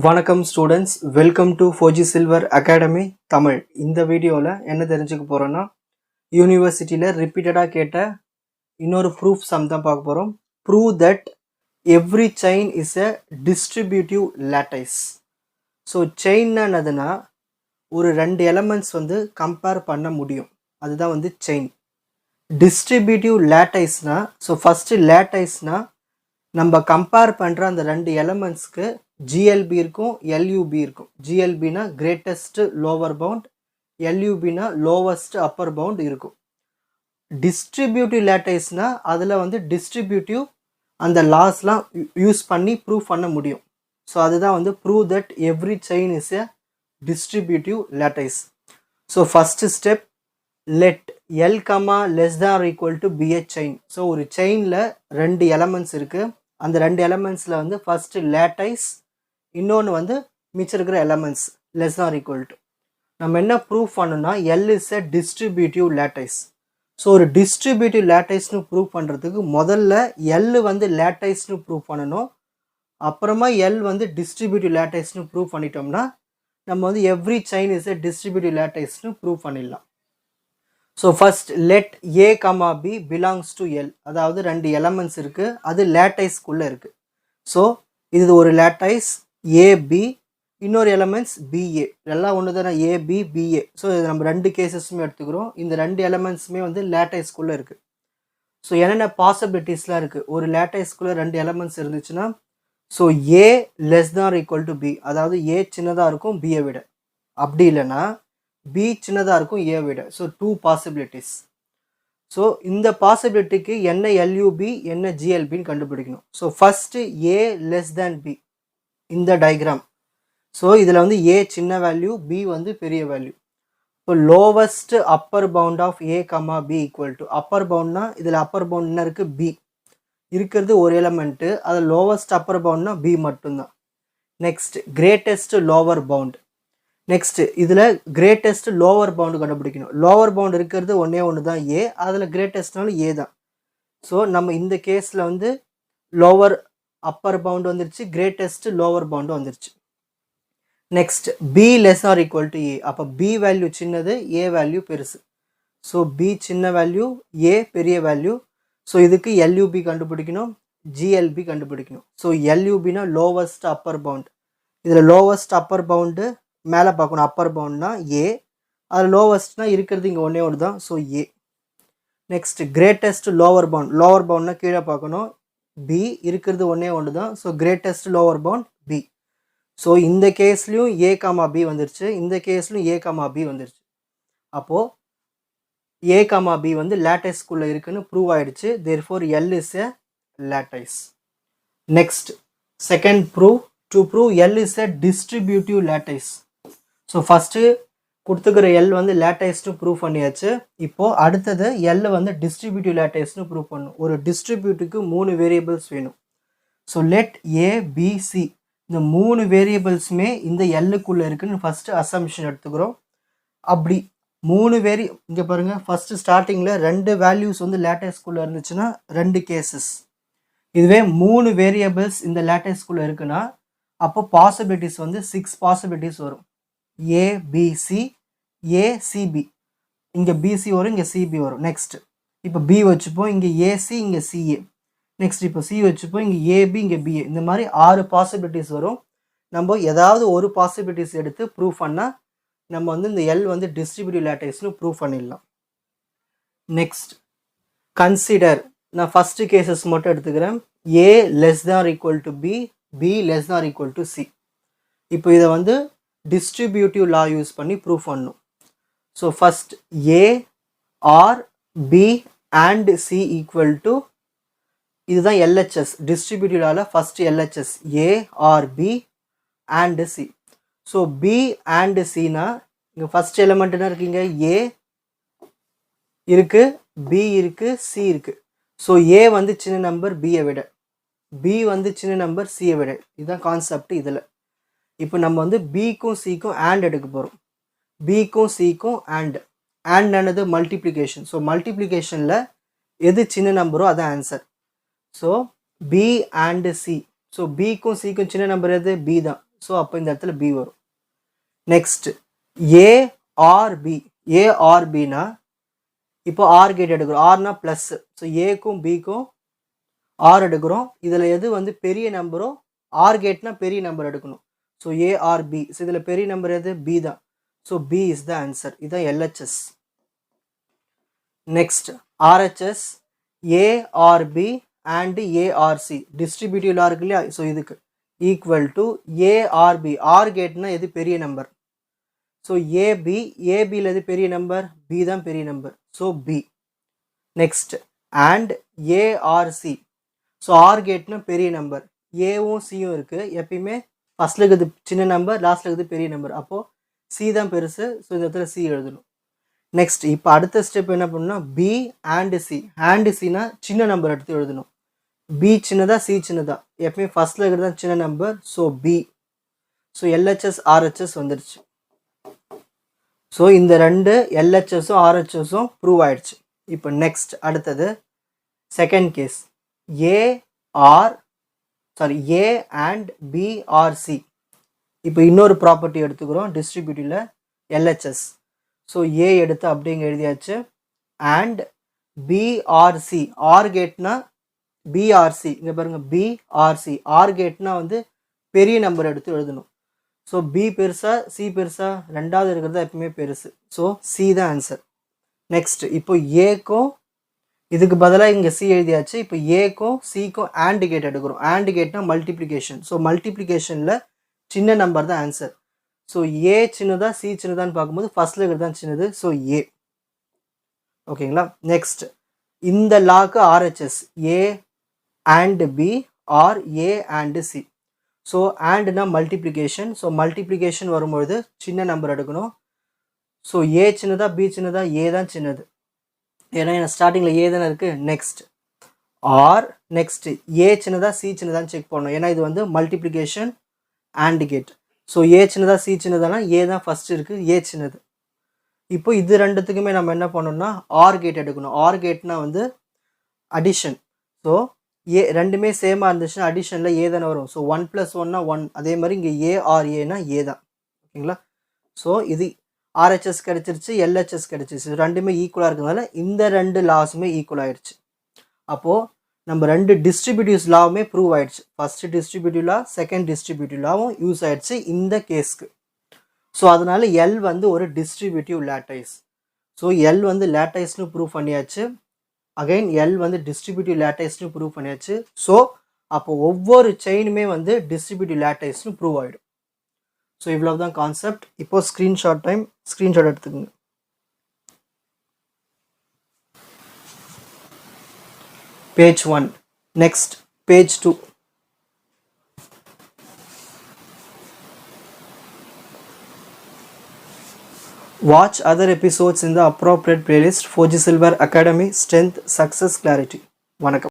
வணக்கம் students, welcome to 4G silver academy Tamil. இந்த வீடியோவில் என்ன தெரிஞ்சுக்க போகிறோன்னா, யூனிவர்சிட்டியில் ரிப்பீட்டடாக கேட்ட இன்னொரு ப்ரூஃப் சம் தான் பார்க்க போகிறோம். Prove that every chain is a distributive lattice. So செயின்னா என்னதுன்னா, ஒரு ரெண்டு எலமெண்ட்ஸ் கம்பேர் பண்ண முடியும், அதுதான் செயின். டிஸ்ட்ரிபியூட்டிவ் லேட்டைஸ்னால், ஸோ ஃபஸ்ட்டு லேட்டைஸ்னால் நம்ம கம்பேர் பண்ணுற அந்த ரெண்டு எலமெண்ட்ஸ்க்கு GLB இருக்கும், LUB இருக்கும். GLBனா கிரேட்டஸ்ட் லோவர் பவுண்ட், LUBனா லோவஸ்ட் அப்பர் பவுண்ட் இருக்கும். டிஸ்ட்ரிபியூட்டிவ் லேட்டைஸ்னா அதில் டிஸ்ட்ரிபியூட்டிவ் அந்த லாஸ்லாம் யூஸ் பண்ணி ப்ரூவ் பண்ண முடியும். ஸோ அதுதான் prove that every chain is a distributive lattice. So first step, let L, less than or equal to be a chain. So ஒரு செயினில் ரெண்டு எலமெண்ட்ஸ் இருக்குது. அந்த ரெண்டு எலமெண்ட்ஸில் ஃபஸ்ட்டு லேட்டைஸ், இன்னொன்று மிச்சம் இருக்கிற elements less or equal to. நம்ம என்ன ப்ரூவ் பண்ணணும்னா, L is a distributive lattice. So ஒரு டிஸ்ட்ரிபியூட்டிவ் லேட்டைஸ்னு ப்ரூவ் பண்ணுறதுக்கு முதல்ல L லேட்டைஸ்னு ப்ரூவ் பண்ணணும். அப்புறமா L டிஸ்ட்ரிபியூட்டிவ் லேட்டைஸ்னு ப்ரூவ் பண்ணிட்டோம்னா நம்ம every chain is a distributive லேட்டைஸ்னு ப்ரூவ் பண்ணிடலாம். So first let A, B belongs to L. அதாவது ரெண்டு எலமெண்ட்ஸ் இருக்குது, அது லேட்டைஸ்க்குள்ளே இருக்குது. ஸோ இது ஒரு லேட்டைஸ் AB, இன்னொரு எலமெண்ட்ஸ் BA. எல்லாம் ஒன்று தானே, AB, BA. ஸோ இது நம்ம ரெண்டு கேசஸுமே எடுத்துக்கிறோம். இந்த ரெண்டு எலமெண்ட்ஸுமே லேட்டைஸ்க்குள்ளே இருக்குது. ஸோ என்னென்ன பாசிபிலிட்டிஸ்லாம் இருக்குது, ஒரு லேட்டைஸ்க்குள்ளே ரெண்டு எலமெண்ட்ஸ் இருந்துச்சுன்னா, so A less than equal to B, அதாவது A சின்னதாக இருக்கும் Bயை விட. அப்படி இல்லைன்னா B சின்னதாக இருக்கும் A விட. So two possibilities. ஸோ இந்த பாசிபிலிட்டிக்கு என்ன LUB என்ன GLBன்னு கண்டுபிடிக்கணும். So first A less than B இந்த டயக்ராம். ஸோ இதில் A சின்ன வேல்யூ, B பெரிய வேல்யூ. இப்போ lowest upper bound of A, B equal to, upper பவுண்ட்னா இதில் அப்பர் பவுண்ட் என்ன இருக்குது, B இருக்கிறது ஒரு எலமெண்ட்டு, அது லோவஸ்ட் அப்பர் பவுண்ட்னா B மட்டும்தான். Next greatest lower bound. Next இதில் கிரேட்டஸ்ட் லோவர் பவுண்டு கண்டுபிடிக்கணும். லோவர் பவுண்ட் இருக்கிறது ஒன்று தான் A, அதில் கிரேட்டஸ்ட்னாலும் A தான். ஸோ நம்ம இந்த கேஸில் லோவர் அப்பர் பவுண்டு வந்துருச்சு, கிரேட்டஸ்ட் லோவர் பவுண்டு வந்துருச்சு. Next B less or equal to A. அப்போ B வேல்யூ சின்னது, A வேல்யூ பெருசு. ஸோ B சின்ன வேல்யூ, A பெரிய வேல்யூ. ஸோ இதுக்கு LUB கண்டுபிடிக்கணும், GLB கண்டுபிடிக்கணும். ஸோ LUBனா லோவஸ்ட் அப்பர் பவுண்ட். இதில் லோவஸ்ட் அப்பர் பவுண்டு மேலே பார்க்கணும், அப்பர் பவுண்ட்னா A, அது லோவஸ்ட்னா இருக்கிறது இங்கே ஒன்று தான். So A. Next greatest lower bound. Lower பவுண்ட்னா கீழே பார்க்கணும், B இருக்கிறது ஒன்று தான். So greatest lower bound B. So இந்த கேஸ்லையும் A, B வந்துருச்சு, இந்த கேஸ்லையும் A, B வந்துருச்சு. அப்போது A, B லேட்டைஸ்க்குள்ளே இருக்குன்னு ப்ரூவ் ஆகிடுச்சு. Therefore L is a lattice. Next second prove, to prove L is a distributive lattice. So first கொடுத்துக்கிற L லேட்டைஸ்னு ப்ரூவ் பண்ணியாச்சு. இப்போது அடுத்தது L டிஸ்ட்ரிபியூட்டிவ் லேட்டைஸ்னு ப்ரூவ் பண்ணணும். ஒரு டிஸ்ட்ரிபியூட்டுக்கு 3 வேரியபிள்ஸ் வேணும். So let A, B, C இந்த 3 வேரியபிள்ஸுமே இந்த Lக்குள்ளே இருக்குன்னு ஃபஸ்ட்டு அசம்ஷன் எடுத்துக்கிறோம். அப்படி 3 இங்கே பாருங்கள், ஃபஸ்ட்டு ஸ்டார்டிங்கில் 2 வேல்யூஸ் லேட்டைஸ்க்குள்ளே இருந்துச்சுன்னா 2 கேசஸ். இதுவே 3 வேரியபிள்ஸ் இந்த லேட்டைஸ்க்குள்ளே இருக்குன்னா அப்போ பாசிபிலிட்டிஸ் 6 பாசிபிலிட்டிஸ் வரும். ABC, ACB, இங்கே BC வரும், இங்கே CB வரும். நெக்ஸ்ட் இப்போ B வச்சுப்போம், இங்கே AC, இங்கே CA. நெக்ஸ்ட் இப்போ C வச்சுப்போம், இங்கே AB, இங்கே BA. இந்த மாதிரி 6 பாசிபிலிட்டிஸ் வரும். நம்ம ஏதாவது ஒரு பாசிபிலிட்டிஸ் எடுத்து ப்ரூவ் பண்ணால் நம்ம இந்த L டிஸ்ட்ரிபியூட்டிவ் லேட்டைஸ்னு ப்ரூவ் பண்ணிடலாம். நெக்ஸ்ட் கன்சிடர், நான் ஃபஸ்ட்டு கேசஸ் மட்டும் எடுத்துக்கிறேன். A less than equal to B, B less than equal to C. இப்போ இதை டிஸ்ட்ரிபியூட்டிவ் லா யூஸ் பண்ணி ப்ரூவ் பண்ணணும். So first A or B and C equal to, இதுதான் LHS. டிஸ்ட்ரிபியூட்டிவ் லாவில் first LHS A or B and C. So B and Cனா இங்கே first element என்ன இருக்குங்க, A இருக்குது, B இருக்குது, C இருக்குது. ஸோ A சின்ன நம்பர் Bயை விட, B சின்ன நம்பர் Cயை விட. இதுதான் கான்செப்ட். இதில் இப்போ நம்ம Bக்கும் Cக்கும் ஆண்ட் எடுக்க போகிறோம். Bக்கும் Cக்கும் ஆண்ட் ஆனது மல்டிப்ளிகேஷன். ஸோ மல்டிப்ளிகேஷனில் எது சின்ன நம்பரோ அதான் answer. So B and C. So பிக்கும் சிக்கும் சின்ன நம்பர் எது? பி தான். ஸோ அப்போ இந்த இடத்துல பி வரும். Next A or B. A or பினா இப்போ ஆர் கேட் எடுக்கிறோம். ஆர்னா ப்ளஸ். ஸோ ஏக்கும் பிக்கும் ஆர் எடுக்கிறோம். இதில் எது வந்து பெரிய நம்பரோ ஆர் கேட்னா பெரிய நம்பர் எடுக்கணும். So A or B. So இதில் பெரிய நம்பர் எது? பி தான். So B is the answer. இதுதான் LHS. Next RHS A or B and A or C டிஸ்ட்ரிபியூட்டிவ்ல இருக்கு இல்லையா? ஸோ இதுக்கு equal to A or B. Or gate எது பெரிய நம்பர்? So AB. ஏபியில் எது பெரிய நம்பர்? பி தான் பெரிய number. So B. Next and A or C. So or கேட்னா பெரிய நம்பர். ஏவும் சியும் இருக்குது. எப்பயுமே ஃபர்ஸ்ட்ல இருக்குது சின்ன நம்பர், லாஸ்ட்ல இருக்குது பெரிய நம்பர். அப்போது சி தான் பெருசு. ஸோ இந்த இடத்துல சி எழுதணும். நெக்ஸ்ட் இப்போ அடுத்த ஸ்டெப் என்ன பண்ணணும்னா பி அண்ட் சி. அண்ட் சினா சின்ன நம்பர் எடுத்து எழுதணும். பி சின்னதா சி சின்னதா? எப்பயுமே ஃபர்ஸ்ட்ல இருக்கிறது தான் சின்ன number. So B. So LHS RHS வந்துடுச்சு. ஸோ இந்த ரெண்டு எல்ஹெச்எஸும் ஆர்ஹெச்எஸும் ப்ரூவ் ஆயிடுச்சு. இப்போ நெக்ஸ்ட் அடுத்தது second case. A and B are C. இப்போ இன்னொரு ப்ராப்பர்ட்டி எடுத்துக்கிறோம் டிஸ்ட்ரிபியூட்டிவ்ல எல்ஹெச்எஸ். ஸோ ஏ எடுத்து அப்படிங்க எழுதியாச்சு. And B or C. ஆர் கேட்னா பிஆர்சி. இங்கே பாருங்க பிஆர்சி. ஆர் கேட்னா வந்து பெரிய நம்பர் எடுத்து எழுதணும். ஸோ பி பெருசா சி பெருசா? ரெண்டாவது இருக்கிறது எப்பவுமே பெருசு. ஸோ சி தான் ஆன்சர். நெக்ஸ்ட் இப்போ ஏக்கும் இதுக்கு பதிலாக இங்கே சி எழுதியாச்சு. இப்போ ஏக்கும் சிக்கும் ஆண்ட் கேட் எடுக்கிறோம். ஆண்ட் கேட்னா மல்டிப்ளிகேஷன். ஸோ மல்டிப்ளிகேஷனில் சின்ன நம்பர் தான் ஆன்சர். ஸோ ஏ சின்னதா சி சின்னதான்னு பார்க்கும்போது ஃபர்ஸ்ட்ல இருக்கிறது தான் சின்னது. So A. ஓகேங்களா? நெக்ஸ்ட் இந்த லாக்கு RHS A and B or A and C. So ஆண்ட்னா மல்டிப்ளிகேஷன். ஸோ மல்டிப்ளிகேஷன் வரும்பொழுது சின்ன நம்பர் எடுக்கணும். ஸோ ஏ சின்னதா பி சின்னதா? ஏ தான் சின்னது. ஏன்னா ஸ்டார்டிங்கில் ஏ தானே இருக்குது. Next R. நெக்ஸ்ட் ஏ சின்னதா சி சின்னதான்னு செக் பண்ணணும். ஏன்னா இது வந்து மல்டிப்ளிகேஷன் ஆண்ட் கேட். ஸோ ஏ சின்னதா சி சின்னதானா? ஏ தான் ஃபர்ஸ்ட் இருக்குது. ஏ சின்னது. இப்போ இது ரெண்டுத்துக்குமே நம்ம என்ன பண்ணணும்னா ஆர் கேட் எடுக்கணும். ஆர் கேட்னா வந்து அடிஷன். ஸோ ஏ ரெண்டுமே சேமாக இருந்துச்சுன்னா அடிஷனில் ஏ தானே வரும். ஸோ 1 + 1 1. அதே மாதிரி இங்கே ஏஆர்ஏனா ஏ தான். ஓகேங்களா? ஸோ இது ஆர்ஹெச்எஸ் கிடச்சிருச்சு, எல்ஹெச்எஸ் கிடச்சிருச்சு. ரெண்டுமே ஈக்குவலாக இருக்கிறதுனால இந்த ரெண்டு லாஸுமே ஈக்குவல் ஆகிடுச்சு. அப்போது நம்ம ரெண்டு டிஸ்ட்ரிபியூட்டிவ்ஸ் லாவுமே ப்ரூவ் ஆகிடுச்சு. ஃபர்ஸ்ட் டிஸ்ட்ரிபியூட்டிவ் லா, செகண்ட் டிஸ்ட்ரிபியூட்டிவ் லாவும் யூஸ் ஆகிடுச்சு இந்த கேஸ்க்கு. ஸோ அதனால எல் வந்து ஒரு டிஸ்ட்ரிபியூட்டிவ் லேட்டைஸ். ஸோ எல் வந்து லேட்டைஸ்னு ப்ரூவ் பண்ணியாச்சு. அகைன் எல் வந்து டிஸ்ட்ரிபியூட்டிவ் லேட்டைஸ்னு ப்ரூவ் பண்ணியாச்சு. ஸோ அப்போ ஒவ்வொரு செயினுமே வந்து டிஸ்ட்ரிபியூட்டிவ் லேட்டைஸ்னு ப்ரூவ் ஆகிடும். ஸோ இவ்வளோ தான் கான்செப்ட். இப்போ ஸ்க்ரீன்ஷாட் டைம். ஸ்க்ரீன்ஷாட் எடுத்துக்கோங்க. Page 1. Next, page 2. Watch other episodes in the appropriate playlist. Foji Silver Academy, Strength, Success, Clarity. வணக்கம்.